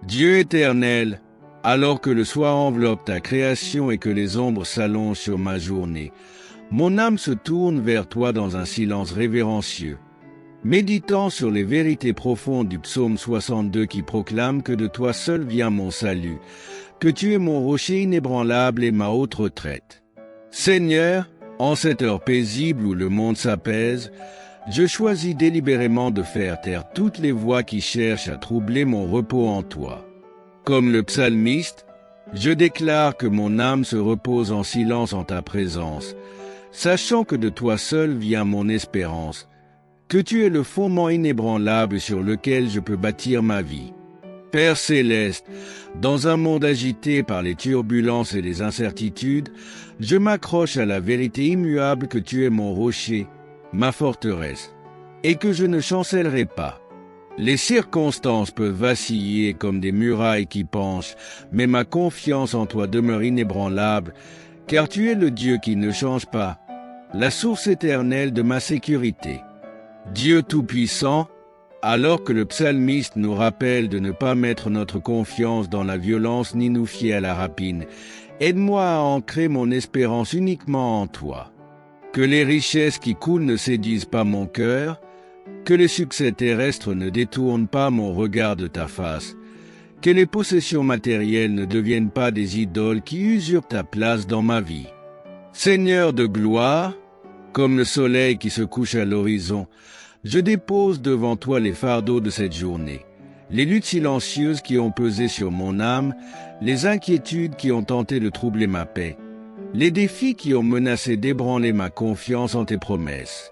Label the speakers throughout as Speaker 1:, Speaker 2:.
Speaker 1: Dieu éternel, alors que le soir enveloppe ta création et que les ombres s'allongent sur ma journée, mon âme se tourne vers toi dans un silence révérencieux, méditant sur les vérités profondes du psaume 62 qui proclame que de toi seul vient mon salut, que tu es mon rocher inébranlable et ma haute retraite. Seigneur, en cette heure paisible où le monde s'apaise, je choisis délibérément de faire taire toutes les voix qui cherchent à troubler mon repos en toi. Comme le psalmiste, je déclare que mon âme se repose en silence en ta présence, sachant que de toi seul vient mon espérance, que tu es le fondement inébranlable sur lequel je peux bâtir ma vie. Père céleste, dans un monde agité par les turbulences et les incertitudes, je m'accroche à la vérité immuable que tu es mon rocher, ma forteresse, et que je ne chancellerai pas. Les circonstances peuvent vaciller comme des murailles qui penchent, mais ma confiance en toi demeure inébranlable, car tu es le Dieu qui ne change pas, la source éternelle de ma sécurité. Dieu Tout-Puissant, alors que le psalmiste nous rappelle de ne pas mettre notre confiance dans la violence ni nous fier à la rapine, aide-moi à ancrer mon espérance uniquement en toi. Que les richesses qui coulent ne séduisent pas mon cœur, que les succès terrestres ne détournent pas mon regard de ta face, que les possessions matérielles ne deviennent pas des idoles qui usurpent ta place dans ma vie. Seigneur de gloire, comme le soleil qui se couche à l'horizon, je dépose devant toi les fardeaux de cette journée, les luttes silencieuses qui ont pesé sur mon âme, les inquiétudes qui ont tenté de troubler ma paix, les défis qui ont menacé d'ébranler ma confiance en tes promesses.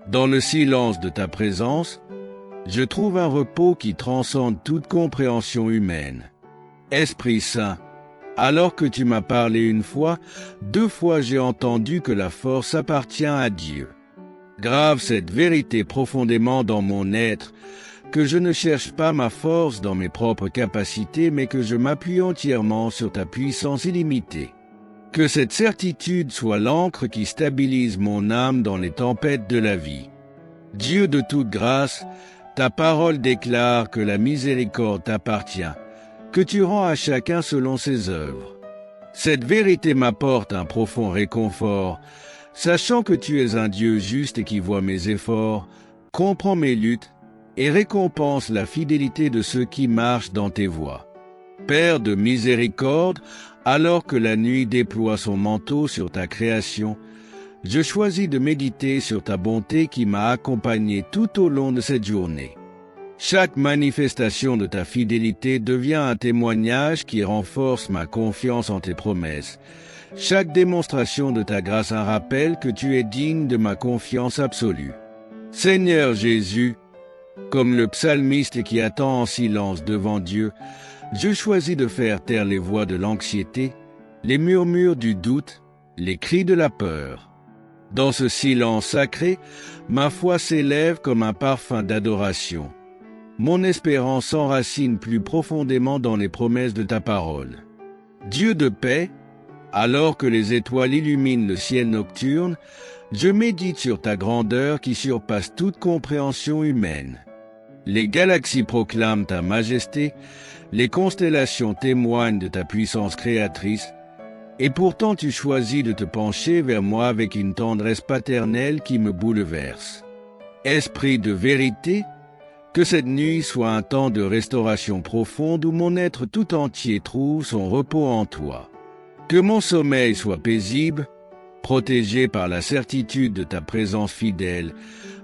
Speaker 1: Dans le silence de ta présence, je trouve un repos qui transcende toute compréhension humaine. Esprit Saint, alors que tu m'as parlé une fois, 2 fois j'ai entendu que la force appartient à Dieu. Grave cette vérité profondément dans mon être, que je ne cherche pas ma force dans mes propres capacités, mais que je m'appuie entièrement sur ta puissance illimitée. Que cette certitude soit l'encre qui stabilise mon âme dans les tempêtes de la vie. Dieu de toute grâce, ta parole déclare que la miséricorde t'appartient, que tu rends à chacun selon ses œuvres. Cette vérité m'apporte un profond réconfort, sachant que tu es un Dieu juste et qui voit mes efforts, comprend mes luttes et récompense la fidélité de ceux qui marchent dans tes voies. Père de miséricorde, alors que la nuit déploie son manteau sur ta création, je choisis de méditer sur ta bonté qui m'a accompagné tout au long de cette journée. Chaque manifestation de ta fidélité devient un témoignage qui renforce ma confiance en tes promesses. Chaque démonstration de ta grâce un rappel que tu es digne de ma confiance absolue. Seigneur Jésus, comme le psalmiste qui attend en silence devant Dieu, je choisis de faire taire les voix de l'anxiété, les murmures du doute, les cris de la peur. Dans ce silence sacré, ma foi s'élève comme un parfum d'adoration. Mon espérance s'enracine plus profondément dans les promesses de ta parole. Dieu de paix, alors que les étoiles illuminent le ciel nocturne, je médite sur ta grandeur qui surpasse toute compréhension humaine. Les galaxies proclament ta majesté, les constellations témoignent de ta puissance créatrice, et pourtant tu choisis de te pencher vers moi avec une tendresse paternelle qui me bouleverse. Esprit de vérité, que cette nuit soit un temps de restauration profonde où mon être tout entier trouve son repos en toi. Que mon sommeil soit paisible, protégé par la certitude de ta présence fidèle,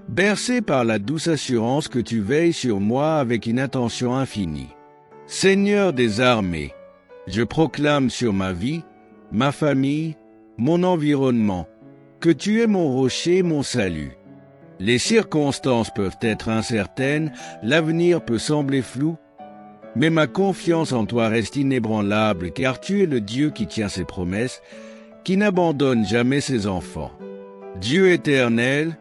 Speaker 1: bercé par la douce assurance que tu veilles sur moi avec une attention infinie. Seigneur des armées, je proclame sur ma vie, ma famille, mon environnement, que tu es mon rocher, mon salut. Les circonstances peuvent être incertaines, l'avenir peut sembler flou, mais ma confiance en toi reste inébranlable, car tu es le Dieu qui tient ses promesses, qui n'abandonne jamais ses enfants. Dieu éternel,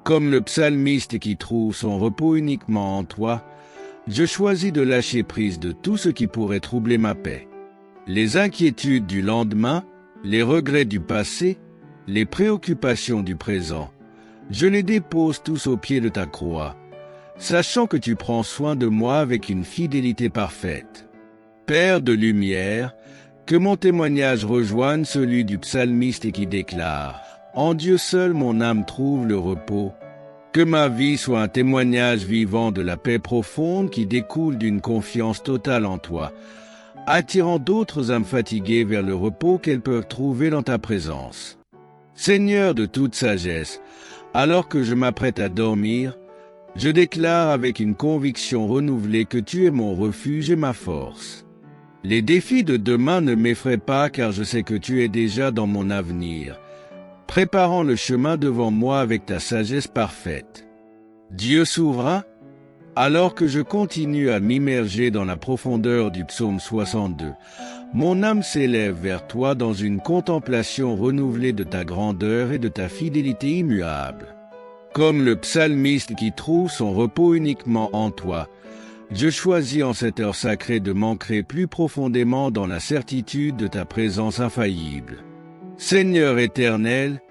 Speaker 1: comme le psalmiste qui trouve son repos uniquement en toi, je choisis de lâcher prise de tout ce qui pourrait troubler ma paix. Les inquiétudes du lendemain, les regrets du passé, les préoccupations du présent, je les dépose tous au pied de ta croix, sachant que tu prends soin de moi avec une fidélité parfaite. Père de lumière, que mon témoignage rejoigne celui du psalmiste et qui déclare « En Dieu seul mon âme trouve le repos ». Que ma vie soit un témoignage vivant de la paix profonde qui découle d'une confiance totale en toi, attirant d'autres âmes fatiguées vers le repos qu'elles peuvent trouver dans ta présence. Seigneur de toute sagesse, alors que je m'apprête à dormir, je déclare avec une conviction renouvelée que tu es mon refuge et ma force. Les défis de demain ne m'effraient pas car je sais que tu es déjà dans mon avenir, préparant le chemin devant moi avec ta sagesse parfaite. Dieu souverain, alors que je continue à m'immerger dans la profondeur du psaume 62, mon âme s'élève vers toi dans une contemplation renouvelée de ta grandeur et de ta fidélité immuable. Comme le psalmiste qui trouve son repos uniquement en toi, je choisis en cette heure sacrée de m'ancrer plus profondément dans la certitude de ta présence infaillible. Seigneur éternel,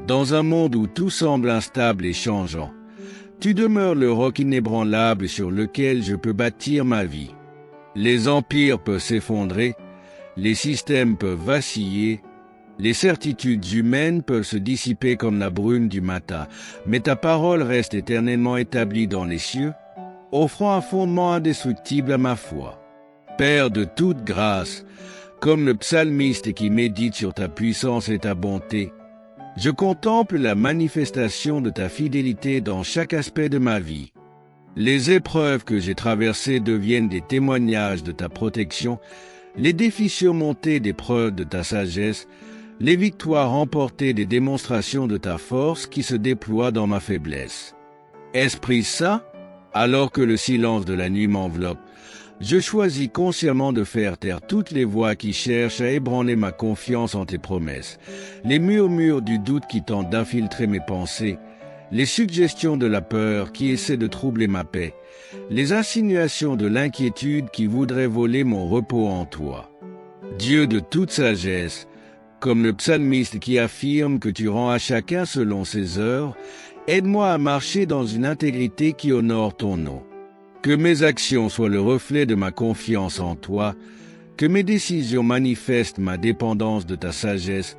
Speaker 1: dans un monde où tout semble instable et changeant, tu demeures le roc inébranlable sur lequel je peux bâtir ma vie. Les empires peuvent s'effondrer, les systèmes peuvent vaciller, les certitudes humaines peuvent se dissiper comme la brume du matin, mais ta parole reste éternellement établie dans les cieux, offrant un fondement indestructible à ma foi. Père de toute grâce, comme le psalmiste qui médite sur ta puissance et ta bonté, je contemple la manifestation de ta fidélité dans chaque aspect de ma vie. Les épreuves que j'ai traversées deviennent des témoignages de ta protection, les défis surmontés des preuves de ta sagesse, les victoires remportées des démonstrations de ta force qui se déploient dans ma faiblesse. Esprit Saint, alors que le silence de la nuit m'enveloppe, je choisis consciemment de faire taire toutes les voix qui cherchent à ébranler ma confiance en tes promesses, les murmures du doute qui tentent d'infiltrer mes pensées, les suggestions de la peur qui essaient de troubler ma paix, les insinuations de l'inquiétude qui voudraient voler mon repos en toi. Dieu de toute sagesse, comme le psalmiste qui affirme que tu rends à chacun selon ses œuvres, aide-moi à marcher dans une intégrité qui honore ton nom. Que mes actions soient le reflet de ma confiance en toi, que mes décisions manifestent ma dépendance de ta sagesse,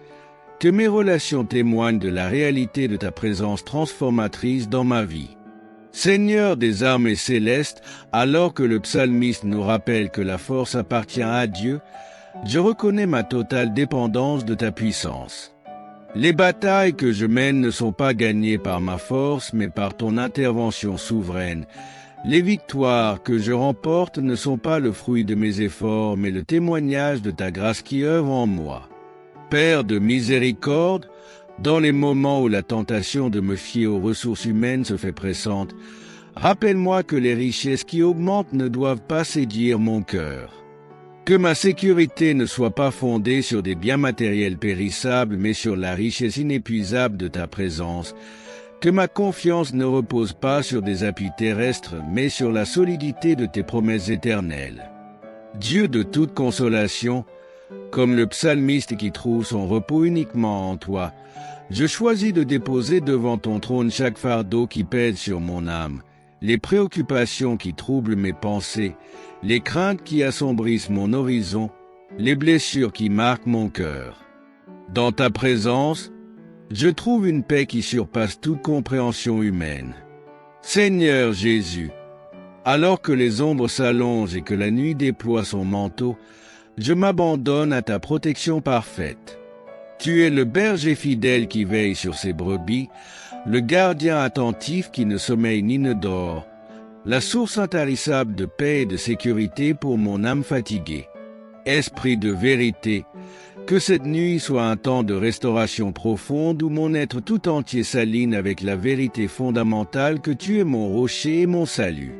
Speaker 1: que mes relations témoignent de la réalité de ta présence transformatrice dans ma vie. Seigneur des armées célestes, alors que le psalmiste nous rappelle que la force appartient à Dieu, je reconnais ma totale dépendance de ta puissance. Les batailles que je mène ne sont pas gagnées par ma force, mais par ton intervention souveraine. Les victoires que je remporte ne sont pas le fruit de mes efforts, mais le témoignage de ta grâce qui œuvre en moi. Père de miséricorde, dans les moments où la tentation de me fier aux ressources humaines se fait pressante, rappelle-moi que les richesses qui augmentent ne doivent pas séduire mon cœur. Que ma sécurité ne soit pas fondée sur des biens matériels périssables, mais sur la richesse inépuisable de ta présence. Que ma confiance ne repose pas sur des appuis terrestres, mais sur la solidité de tes promesses éternelles. Dieu de toute consolation, comme le psalmiste qui trouve son repos uniquement en toi, je choisis de déposer devant ton trône chaque fardeau qui pèse sur mon âme, les préoccupations qui troublent mes pensées, les craintes qui assombrissent mon horizon, les blessures qui marquent mon cœur. Dans ta présence, je trouve une paix qui surpasse toute compréhension humaine. Seigneur Jésus, alors que les ombres s'allongent et que la nuit déploie son manteau, je m'abandonne à ta protection parfaite. Tu es le berger fidèle qui veille sur ses brebis, le gardien attentif qui ne sommeille ni ne dort, la source intarissable de paix et de sécurité pour mon âme fatiguée. Esprit de vérité, que cette nuit soit un temps de restauration profonde où mon être tout entier s'aligne avec la vérité fondamentale que tu es mon rocher et mon salut.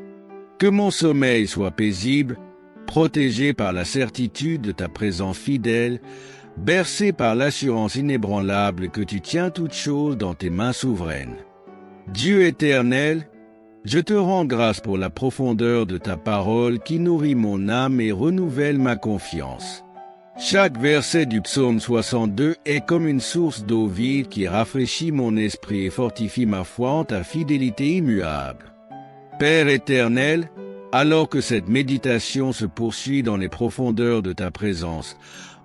Speaker 1: Que mon sommeil soit paisible, protégé par la certitude de ta présence fidèle, bercé par l'assurance inébranlable que tu tiens toutes choses dans tes mains souveraines. Dieu éternel, je te rends grâce pour la profondeur de ta parole qui nourrit mon âme et renouvelle ma confiance. Chaque verset du psaume 62 est comme une source d'eau vive qui rafraîchit mon esprit et fortifie ma foi en ta fidélité immuable. Père éternel, Alors que cette méditation se poursuit dans les profondeurs de ta présence,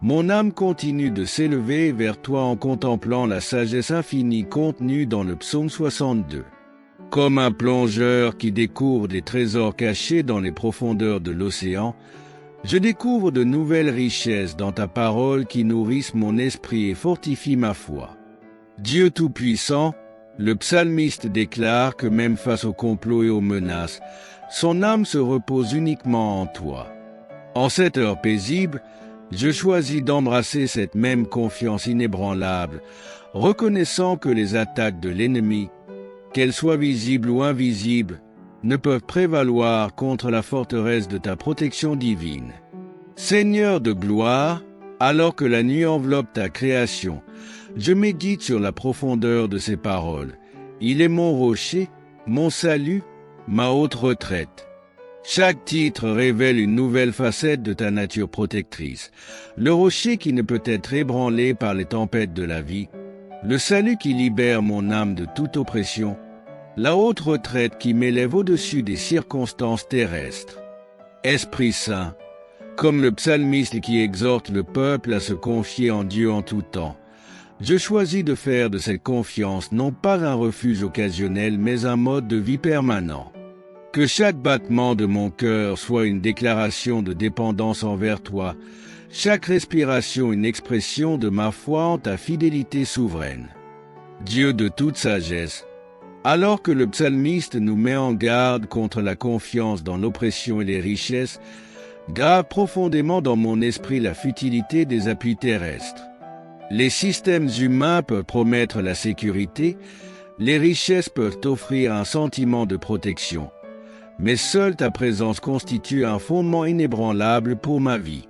Speaker 1: mon âme continue de s'élever vers toi en contemplant la sagesse infinie contenue dans le psaume 62. Comme un plongeur qui découvre des trésors cachés dans les profondeurs de l'océan, je découvre de nouvelles richesses dans ta parole qui nourrissent mon esprit et fortifient ma foi. Dieu Tout-Puissant, le psalmiste déclare que même face aux complots et aux menaces, son âme se repose uniquement en toi. En cette heure paisible, je choisis d'embrasser cette même confiance inébranlable, reconnaissant que les attaques de l'ennemi, qu'elles soient visibles ou invisibles, ne peuvent prévaloir contre la forteresse de ta protection divine. Seigneur de gloire, alors que la nuit enveloppe ta création, je médite sur la profondeur de ces paroles. Il est mon rocher, mon salut, ma haute retraite. Chaque titre révèle une nouvelle facette de ta nature protectrice. Le rocher qui ne peut être ébranlé par les tempêtes de la vie, le salut qui libère mon âme de toute oppression, la haute retraite qui m'élève au-dessus des circonstances terrestres. Esprit Saint, comme le psalmiste qui exhorte le peuple à se confier en Dieu en tout temps, je choisis de faire de cette confiance non pas un refuge occasionnel, mais un mode de vie permanent. Que chaque battement de mon cœur soit une déclaration de dépendance envers toi, chaque respiration une expression de ma foi en ta fidélité souveraine. Dieu de toute sagesse, alors que le psalmiste nous met en garde contre la confiance dans l'oppression et les richesses, grave profondément dans mon esprit la futilité des appuis terrestres. Les systèmes humains peuvent promettre la sécurité, les richesses peuvent offrir un sentiment de protection, mais seule ta présence constitue un fondement inébranlable pour ma vie.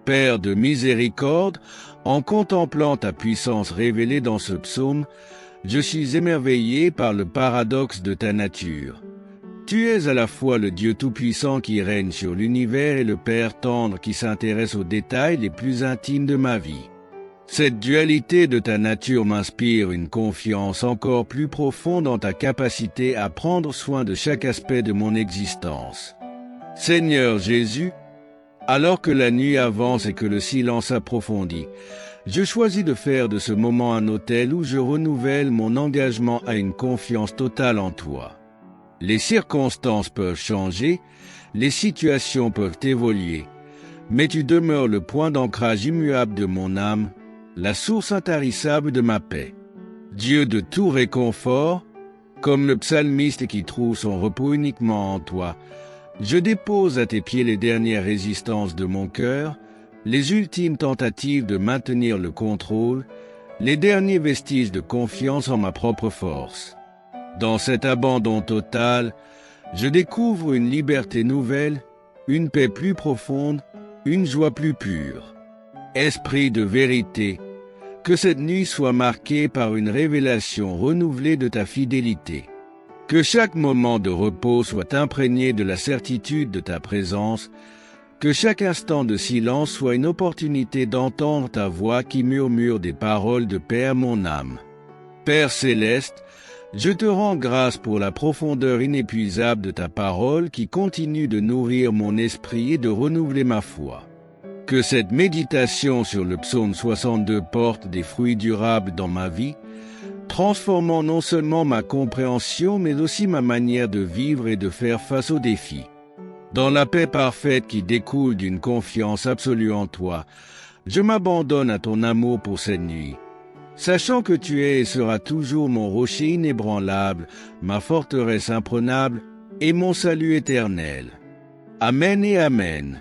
Speaker 1: Père de miséricorde, en contemplant ta puissance révélée dans ce psaume, je suis émerveillé par le paradoxe de ta nature. Tu es à la fois le Dieu Tout-Puissant qui règne sur l'univers et le Père tendre qui s'intéresse aux détails les plus intimes de ma vie. Cette dualité de ta nature m'inspire une confiance encore plus profonde en ta capacité à prendre soin de chaque aspect de mon existence. Seigneur Jésus, alors que la nuit avance et que le silence approfondit, je choisis de faire de ce moment un autel où je renouvelle mon engagement à une confiance totale en toi. Les circonstances peuvent changer, les situations peuvent évoluer, mais tu demeures le point d'ancrage immuable de mon âme, la source intarissable de ma paix. Dieu de tout réconfort, comme le psalmiste qui trouve son repos uniquement en toi, je dépose à tes pieds les dernières résistances de mon cœur, les ultimes tentatives de maintenir le contrôle, les derniers vestiges de confiance en ma propre force. Dans cet abandon total, je découvre une liberté nouvelle, une paix plus profonde, une joie plus pure. Esprit de vérité, que cette nuit soit marquée par une révélation renouvelée de ta fidélité. Que chaque moment de repos soit imprégné de la certitude de ta présence, que chaque instant de silence soit une opportunité d'entendre ta voix qui murmure des paroles de paix à mon âme. Père céleste, je te rends grâce pour la profondeur inépuisable de ta parole qui continue de nourrir mon esprit et de renouveler ma foi. Que cette méditation sur le psaume 62 porte des fruits durables dans ma vie, transformant non seulement ma compréhension mais aussi ma manière de vivre et de faire face aux défis. Dans la paix parfaite qui découle d'une confiance absolue en toi, je m'abandonne à ton amour pour cette nuit, sachant que tu es et seras toujours mon rocher inébranlable, ma forteresse imprenable et mon salut éternel. Amen et Amen.